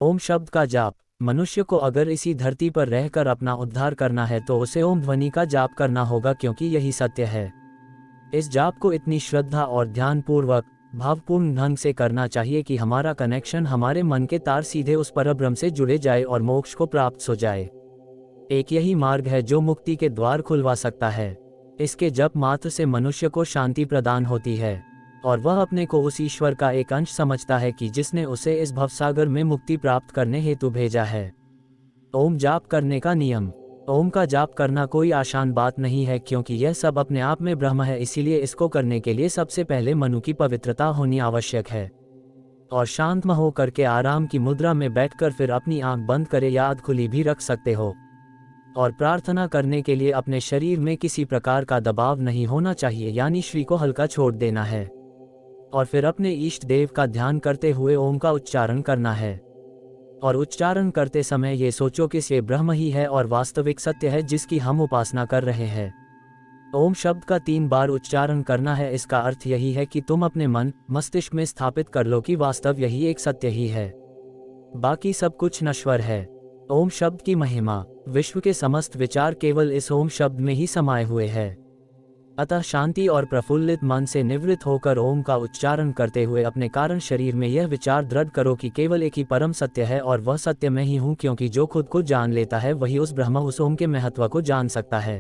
ओम शब्द का जाप। मनुष्य को अगर इसी धरती पर रहकर अपना उद्धार करना है तो उसे ओम ध्वनि का जाप करना होगा, क्योंकि यही सत्य है। इस जाप को इतनी श्रद्धा और ध्यानपूर्वक, भावपूर्ण ढंग से करना चाहिए कि हमारा कनेक्शन, हमारे मन के तार सीधे उस परब्रह्म से जुड़े जाए और मोक्ष को प्राप्त हो जाए। एक यही मार्ग है जो मुक्ति के द्वार खुलवा सकता है। इसके जप मात्र से मनुष्य को शांति प्रदान होती है और वह अपने को उस ईश्वर का एक अंश समझता है कि जिसने उसे इस भवसागर में मुक्ति प्राप्त करने हेतु भेजा है। ओम जाप करने का नियम। ओम का जाप करना कोई आसान बात नहीं है, क्योंकि यह सब अपने आप में ब्रह्म है। इसीलिए इसको करने के लिए सबसे पहले मनु की पवित्रता होनी आवश्यक है। और शांत में हो करके आराम की मुद्रा में बैठकर फिर अपनी आंख बंद करे या आध खुली भी रख सकते हो। और प्रार्थना करने के लिए अपने शरीर में किसी प्रकार का दबाव नहीं होना चाहिए, यानी श्री को हल्का छोड़ देना है। और फिर अपने इष्ट देव का ध्यान करते हुए ओम का उच्चारण करना है। और उच्चारण करते समय ये सोचो कि ये ब्रह्म ही है और वास्तविक सत्य है जिसकी हम उपासना कर रहे हैं। ओम शब्द का 3 बार उच्चारण करना है। इसका अर्थ यही है कि तुम अपने मन मस्तिष्क में स्थापित कर लो कि वास्तव यही एक सत्य ही है, बाकी सब कुछ नश्वर है। ओम शब्द की महिमा। विश्व के समस्त विचार केवल इस ओम शब्द में ही समाये हुए हैं। अतः शांति और प्रफुल्लित मन से निवृत्त होकर ओम का उच्चारण करते हुए अपने कारण शरीर में यह विचार दृढ़ करो कि केवल एक ही परम सत्य है और वह सत्य मैं ही हूँ, क्योंकि जो खुद को जान लेता है वही उस ब्रह्म, उस ओम के महत्व को जान सकता है।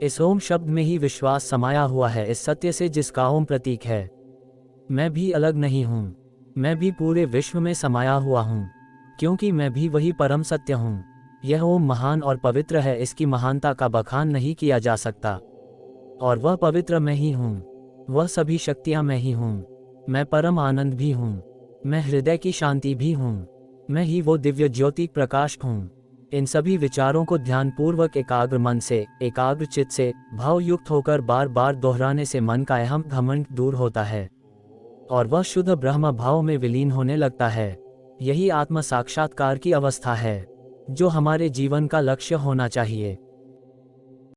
इस ओम शब्द में ही विश्वास समाया हुआ है, इस सत्य से जिसका ओम प्रतीक है। मैं भी अलग नहीं हूँ, मैं भी पूरे विश्व में समाया हुआ हूँ, क्योंकि मैं भी वही परम सत्य हूँ। यह ओम महान और पवित्र है, इसकी महानता का बखान नहीं किया जा सकता। और वह पवित्र मैं ही हूँ, वह सभी शक्तियाँ मैं ही हूँ, मैं परम आनंद भी हूँ, मैं हृदय की शांति भी हूँ, मैं ही वो दिव्य ज्योति प्रकाश हूँ। इन सभी विचारों को ध्यानपूर्वक एकाग्र मन से, एकाग्र चित्त से भावयुक्त होकर बार बार दोहराने से मन का अहम घमंड दूर होता है और वह शुद्ध ब्रह्म भाव में विलीन होने लगता है। यही आत्म साक्षात्कार की अवस्था है जो हमारे जीवन का लक्ष्य होना चाहिए।